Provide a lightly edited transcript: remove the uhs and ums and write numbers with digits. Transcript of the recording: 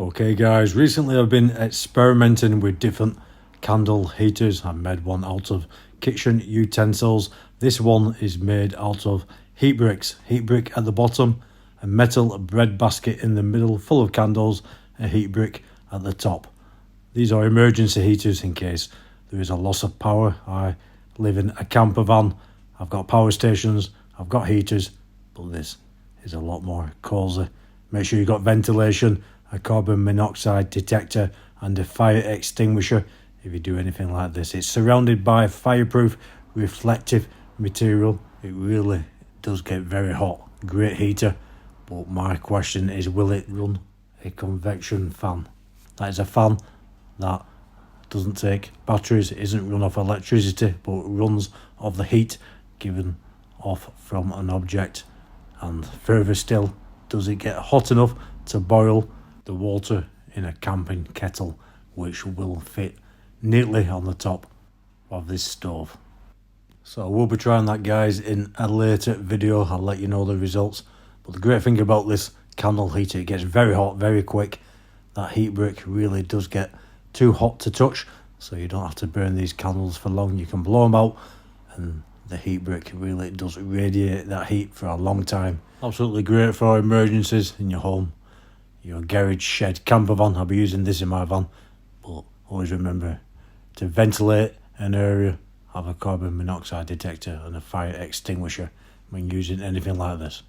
Okay guys, recently I've been experimenting with different candle heaters. I made one out of kitchen utensils. This one is made out of heat bricks. Heat brick at the bottom, a metal bread basket in the middle full of candles, a heat brick at the top. These are emergency heaters in case there is a loss of power. I live in a camper van. I've got power stations, I've got heaters, but this is a lot more cosy. Make sure you've got ventilation, a carbon monoxide detector and a fire extinguisher if you do anything like this. It's surrounded by fireproof reflective material. It really does get very hot. Great heater, but my question is, will it run a convection fan? That is a fan that doesn't take batteries, it isn't run off electricity, but runs off the heat given off from an object. And further still, does it get hot enough to boil the water in a camping kettle, which will fit neatly on the top of this stove. So we'll be trying that guys in a later video. I'll let you know the results. But the great thing about this candle heater, it gets very hot very quick. That heat brick really does get too hot to touch, so you don't have to burn these candles for long. You can blow them out, and the heat brick really does radiate that heat for a long time. Absolutely great for emergencies in your home, your garage, shed, camper van. I'll be using this in my van, but always remember to ventilate an area, have a carbon monoxide detector and a fire extinguisher when using anything like this.